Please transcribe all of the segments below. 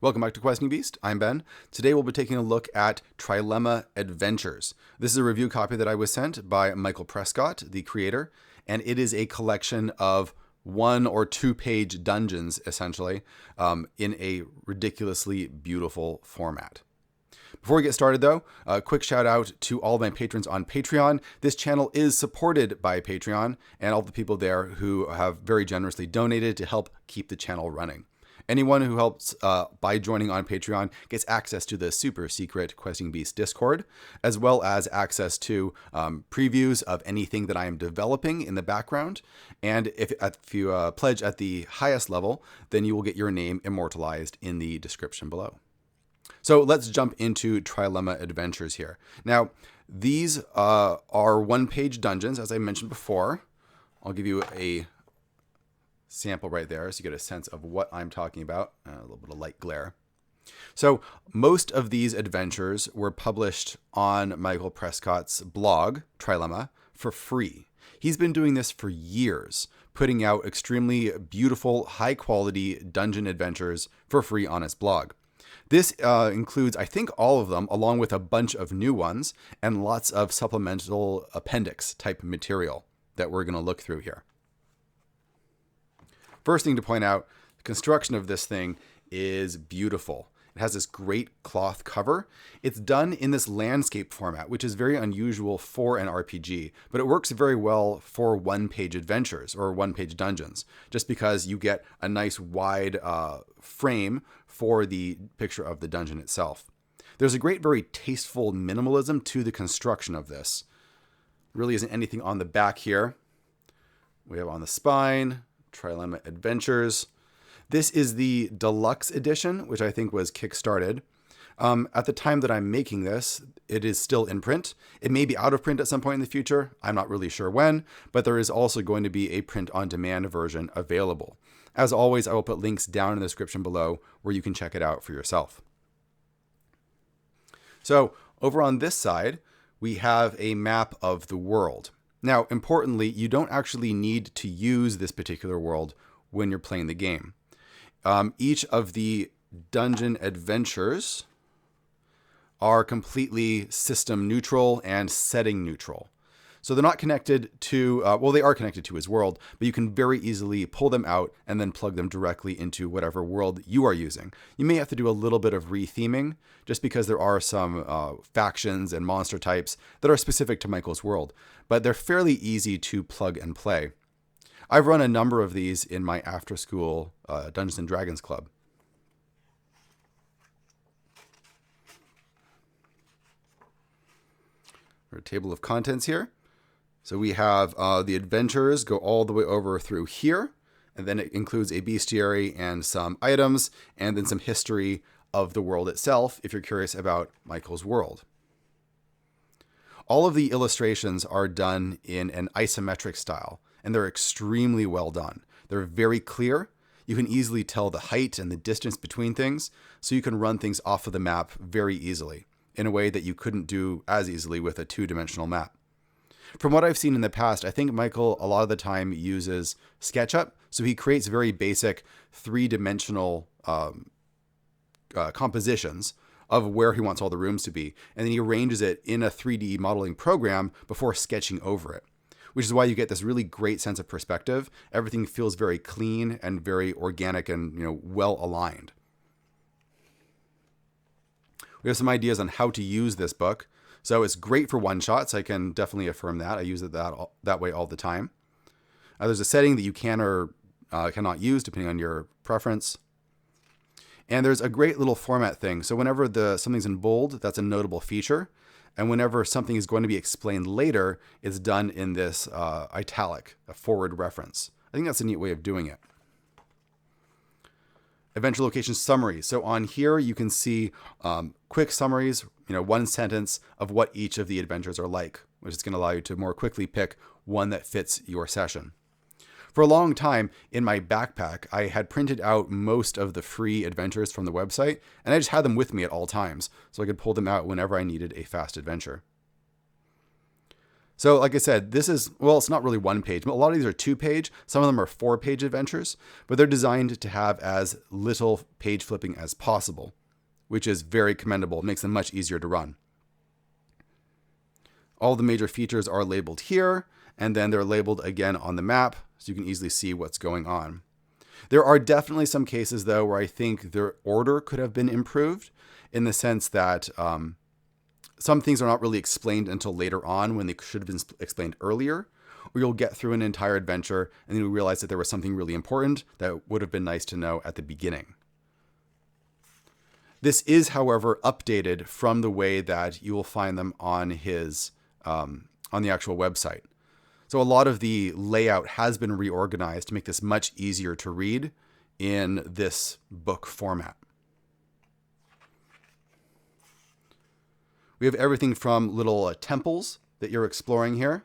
Welcome back to Questing Beast. I'm Ben. Today we'll be taking a look at Trilemma Adventures. This is a review copy that I was sent by Michael Prescott, the creator, and it is a collection of 1 or 2 page dungeons, essentially, in a ridiculously beautiful format. Before we get started, though, a quick shout out to all of my patrons on Patreon. This channel is supported by Patreon and all the people there who have very generously donated to help keep the channel running. Anyone who helps by joining on Patreon gets access to the super secret Questing Beast Discord, as well as access to previews of anything that I am developing in the background. And if you pledge at the highest level, then you will get your name immortalized in the description below. So let's jump into Trilemma Adventures here. Now, these are 1-page dungeons, as I mentioned before. I'll give you a sample right there so you get a sense of what I'm talking about. A little bit of light glare. So most of these adventures were published on Michael Prescott's blog, Trilemma, for free. He's been doing this for years, putting out extremely beautiful, high-quality dungeon adventures for free on his blog. This includes, I think, all of them, along with a bunch of new ones and lots of supplemental appendix type material that we're going to look through here. First thing to point out, the construction of this thing is beautiful. It has this great cloth cover. It's done in this landscape format, which is very unusual for an RPG, but it works very well for 1-page adventures or 1-page dungeons, just because you get a nice wide frame for the picture of the dungeon itself. There's a great, very tasteful minimalism to the construction of this. There really isn't anything on the back here. We have on the spine, Trilemma Adventures. This is the deluxe edition, which I think was kickstarted. At the time that I'm making this, it is still in print. It may be out of print at some point in the future. I'm not really sure when, but there is also going to be a print-on-demand version available. As always, I will put links down in the description below where you can check it out for yourself. So over on this side, we have a map of the world. Now, importantly, you don't actually need to use this particular world when you're playing the game. Each of the dungeon adventures are completely system neutral and setting neutral. So they're not connected to, well, they are connected to his world, but you can very easily pull them out and then plug them directly into whatever world you are using. You may have to do a little bit of retheming just because there are some factions and monster types that are specific to Michael's world, but they're fairly easy to plug and play. I've run a number of these in my after-school Dungeons & Dragons club. Our table of contents here. So we have the adventures go all the way over through here, and then it includes a bestiary and some items, and then some history of the world itself, if you're curious about Michael's world. All of the illustrations are done in an isometric style, and they're extremely well done. They're very clear. You can easily tell the height and the distance between things, so you can run things off of the map very easily, in a way that you couldn't do as easily with a 2-dimensional map. From what I've seen in the past, I think Michael a lot of the time uses SketchUp, so he creates very basic 3-dimensional compositions of where he wants all the rooms to be, and then he arranges it in a 3D modeling program before sketching over it, which is why you get this really great sense of perspective. Everything feels very clean and very organic and well aligned. We have some ideas on how to use this book. So it's great for one-shots. I can definitely affirm that. I use it that way all the time. There's a setting that you can or cannot use depending on your preference. And there's a great little format thing. So whenever something's in bold, that's a notable feature. And whenever something is going to be explained later, it's done in this italic, a forward reference. I think that's a neat way of doing it. Adventure location summary. So on here, you can see quick summaries, 1 sentence of what each of the adventures are like, which is going to allow you to more quickly pick one that fits your session. For a long time in my backpack, I had printed out most of the free adventures from the website, and I just had them with me at all times, so I could pull them out whenever I needed a fast adventure. So like I said, this is, well, it's not really one page, but a lot of these are 2-page. Some of them are 4-page adventures, but they're designed to have as little page flipping as possible, which is very commendable. It makes them much easier to run. All the major features are labeled here, and then they're labeled again on the map, so you can easily see what's going on. There are definitely some cases, though, where I think their order could have been improved in the sense that some things are not really explained until later on when they should have been explained earlier, or you'll get through an entire adventure and then you realize that there was something really important that would have been nice to know at the beginning. This is, however, updated from the way that you will find them on his on the actual website. So a lot of the layout has been reorganized to make this much easier to read in this book format. We have everything from little temples that you're exploring here,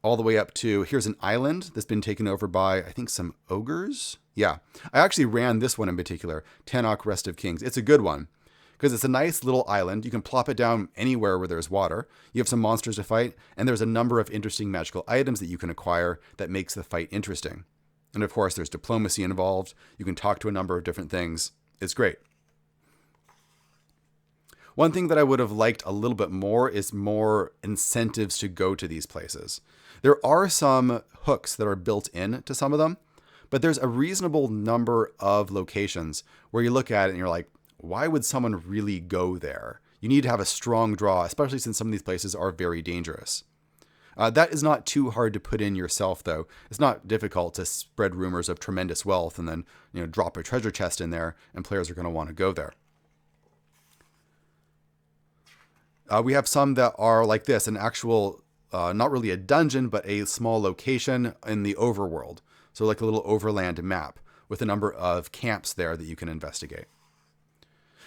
all the way up to, here's an island that's been taken over by, I think, some ogres. Yeah, I actually ran this one in particular, Tannock Rest of Kings. It's a good one because it's a nice little island. You can plop it down anywhere where there's water. You have some monsters to fight, and there's a number of interesting magical items that you can acquire that makes the fight interesting. And of course, there's diplomacy involved. You can talk to a number of different things. It's great. One thing that I would have liked a little bit more is more incentives to go to these places. There are some hooks that are built in to some of them, but there's a reasonable number of locations where you look at it and you're like, why would someone really go there? You need to have a strong draw, especially since some of these places are very dangerous. That is not too hard to put in yourself, though. It's not difficult to spread rumors of tremendous wealth and then, drop a treasure chest in there, and players are going to want to go there. We have some that are like this, an actual, not really a dungeon, but a small location in the overworld. So like a little overland map with a number of camps there that you can investigate.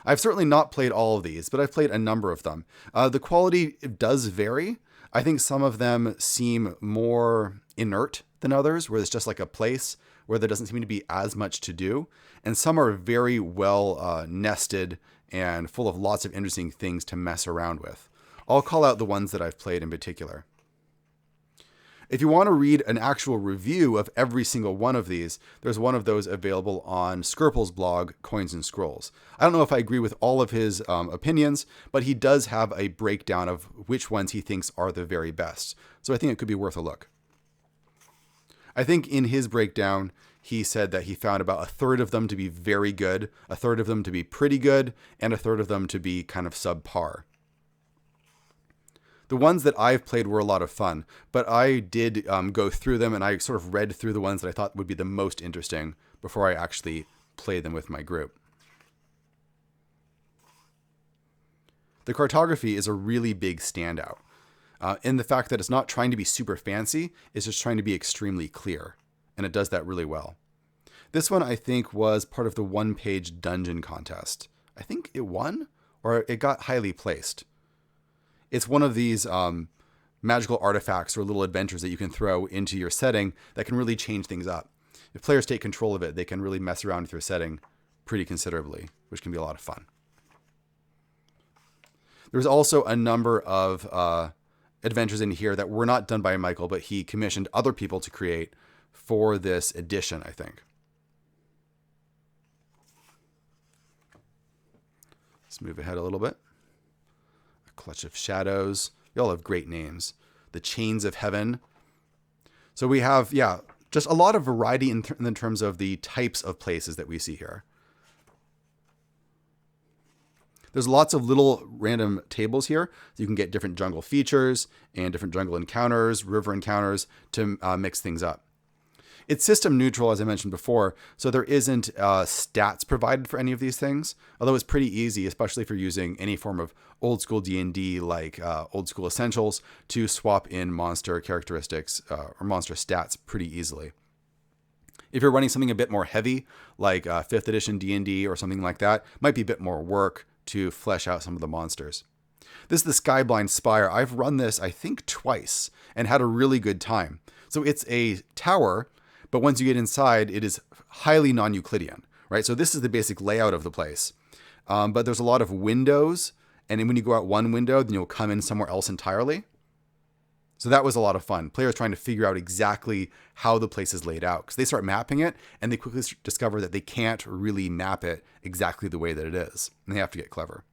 I've certainly not played all of these, but I've played a number of them. The quality does vary. I think some of them seem more inert than others, where it's just like a place where there doesn't seem to be as much to do. And some are very well nested and full of lots of interesting things to mess around with. I'll call out the ones that I've played in particular. If you want to read an actual review of every single one of these, there's one of those available on Skirple's blog, Coins and Scrolls. I don't know if I agree with all of his opinions, but he does have a breakdown of which ones he thinks are the very best. So I think it could be worth a look. I think in his breakdown, he said that he found about a third of them to be very good, a third of them to be pretty good, and a third of them to be kind of subpar. The ones that I've played were a lot of fun, but I did go through them and I sort of read through the ones that I thought would be the most interesting before I actually played them with my group. The cartography is a really big standout in the fact that it's not trying to be super fancy, it's just trying to be extremely clear, and it does that really well. This one, I think, was part of the one-page dungeon contest. I think it won, or it got highly placed. It's one of these magical artifacts or little adventures that you can throw into your setting that can really change things up. If players take control of it, they can really mess around with your setting pretty considerably, which can be a lot of fun. There's also a number of adventures in here that were not done by Michael, but he commissioned other people to create for this edition, I think. Let's move ahead a little bit. Clutch of Shadows. They all have great names. The Chains of Heaven. So we have, just a lot of variety in terms of the types of places that we see here. There's lots of little random tables here. So you can get different jungle features and different jungle encounters, river encounters to mix things up. It's system neutral, as I mentioned before, so there isn't stats provided for any of these things, although it's pretty easy, especially if you're using any form of old school D&D like old school essentials to swap in monster characteristics or monster stats pretty easily. If you're running something a bit more heavy, like 5th edition D&D or something like that, might be a bit more work to flesh out some of the monsters. This is the Skyblind Spire. I've run this, I think, twice and had a really good time. So it's a tower, but once you get inside, it is highly non-Euclidean, right? So this is the basic layout of the place. But there's a lot of windows And then when you go out one window, then you'll come in somewhere else entirely. So that was a lot of fun. Players trying to figure out exactly how the place is laid out, because they start mapping it and they quickly discover that they can't really map it exactly the way that it is. And they have to get clever.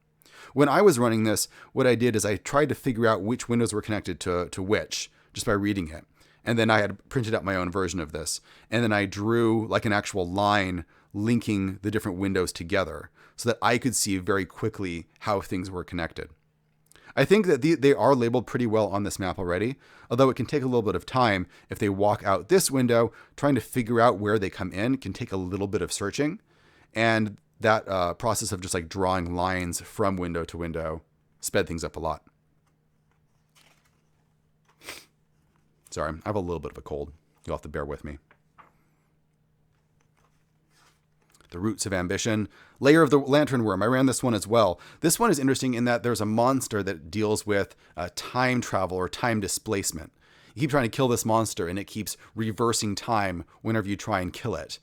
When I was running this, what I did is I tried to figure out which windows were connected to which just by reading it. And then I had printed out my own version of this. And then I drew like an actual line linking the different windows together so that I could see very quickly how things were connected. I think that they are labeled pretty well on this map already, although it can take a little bit of time. If they walk out this window, trying to figure out where they come in can take a little bit of searching. And that process of just like drawing lines from window to window sped things up a lot. Sorry, I have a little bit of a cold. You'll have to bear with me. The Roots of Ambition. Layer of the Lantern Worm. I ran this one as well. This one is interesting in that there's a monster that deals with time travel or time displacement. You keep trying to kill this monster and it keeps reversing time whenever you try and kill it,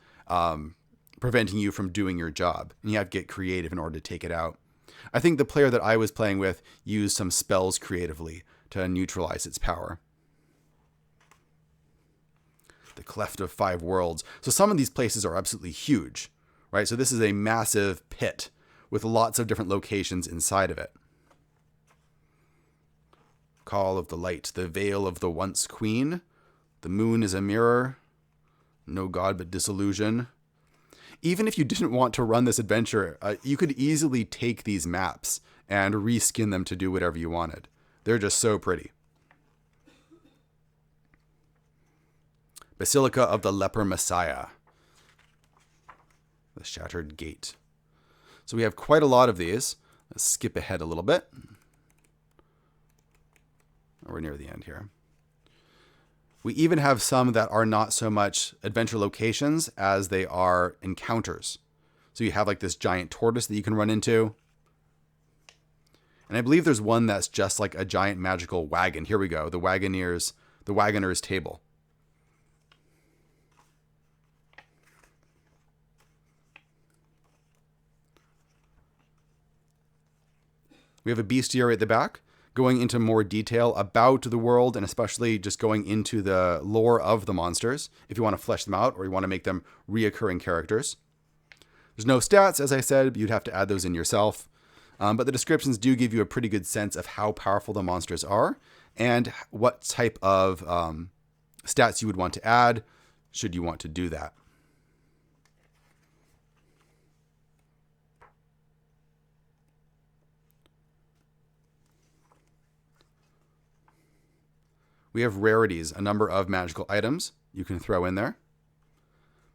preventing you from doing your job. And you have to get creative in order to take it out. I think the player that I was playing with used some spells creatively to neutralize its power. The Cleft of Five Worlds. So some of these places are absolutely huge, right? So this is a massive pit with lots of different locations inside of it. Call of the Light. The Veil of the Once Queen. The Moon is a Mirror. No God but Disillusion. Even if you didn't want to run this adventure, you could easily take these maps and reskin them to do whatever you wanted. They're just so pretty. Basilica of the Leper Messiah. The Shattered Gate. So we have quite a lot of these. Let's skip ahead a little bit. We're near the end here. We even have some that are not so much adventure locations as they are encounters. So you have like this giant tortoise that you can run into. And I believe there's one that's just like a giant magical wagon. Here we go. The Wagoner's Table. We have a bestiary at the back, going into more detail about the world and especially just going into the lore of the monsters if you want to flesh them out or you want to make them reoccurring characters. There's no stats, as I said, you'd have to add those in yourself. But the descriptions do give you a pretty good sense of how powerful the monsters are and what type of stats you would want to add should you want to do that. We have rarities, a number of magical items you can throw in there.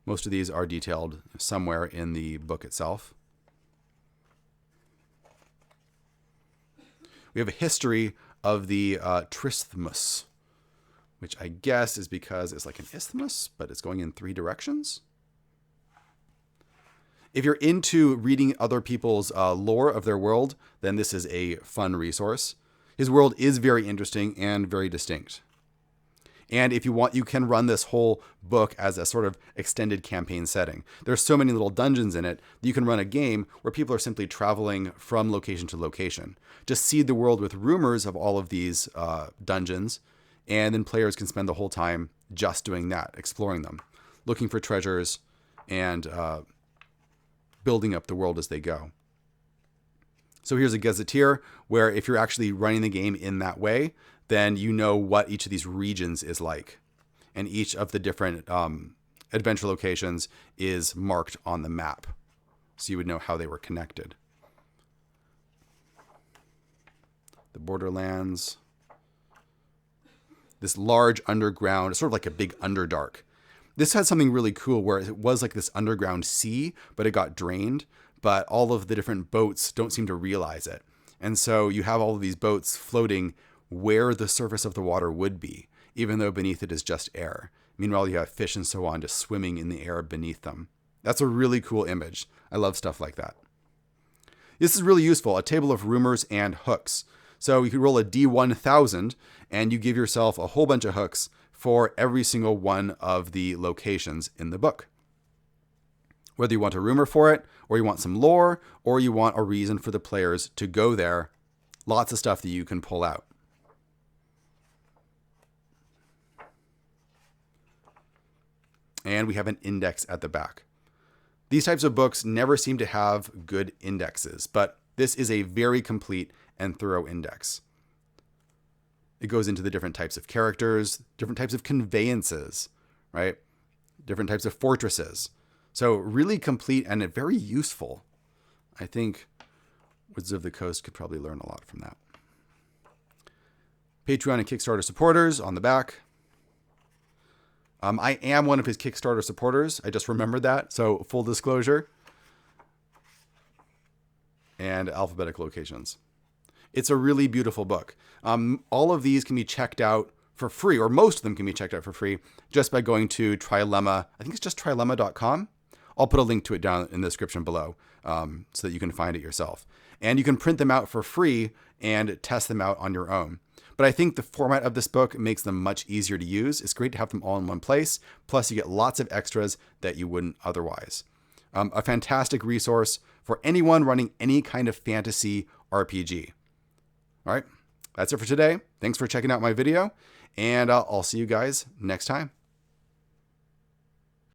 Most of these are detailed somewhere in the book itself. We have a history of the Tristhmus, which I guess is because it's like an isthmus, but it's going in 3 directions. If you're into reading other people's lore of their world, then this is a fun resource. His world is very interesting and very distinct. And if you want, you can run this whole book as a sort of extended campaign setting. There's so many little dungeons in it that you can run a game where people are simply traveling from location to location. Just seed the world with rumors of all of these dungeons, and then players can spend the whole time just doing that, exploring them, looking for treasures, and building up the world as they go. So here's a gazetteer where if you're actually running the game in that way, then you know what each of these regions is like. And each of the different adventure locations is marked on the map. So you would know how they were connected. The Borderlands. This large underground, sort of like a big Underdark. This had something really cool where it was like this underground sea, but it got drained. But all of the different boats don't seem to realize it. And so you have all of these boats floating where the surface of the water would be, even though beneath it is just air. Meanwhile, you have fish and so on just swimming in the air beneath them. That's a really cool image. I love stuff like that. This is really useful, a table of rumors and hooks. So you could roll a D1000 and you give yourself a whole bunch of hooks for every single one of the locations in the book. Whether you want a rumor for it, or you want some lore, or you want a reason for the players to go there lots of stuff that you can pull out. And we have an index at the back. These types of books never seem to have good indexes, but this is a very complete and thorough index. It goes into the different types of characters, different types of conveyances, right? Different types of fortresses. So really complete and very useful. I think Wizards of the Coast could probably learn a lot from that. Patreon and Kickstarter supporters on the back. I am one of his Kickstarter supporters. I just remembered that. So full disclosure. And alphabetical locations. It's a really beautiful book. All of these can be checked out for free, or most of them can be checked out for free just by going to Trilemma. I think it's just trilemma.com. I'll put a link to it down in the description below so that you can find it yourself. And you can print them out for free and test them out on your own. But I think the format of this book makes them much easier to use. It's great to have them all in one place. Plus, you get lots of extras that you wouldn't otherwise. A fantastic resource for anyone running any kind of fantasy RPG. All right, that's it for today. Thanks for checking out my video, and I'll see you guys next time.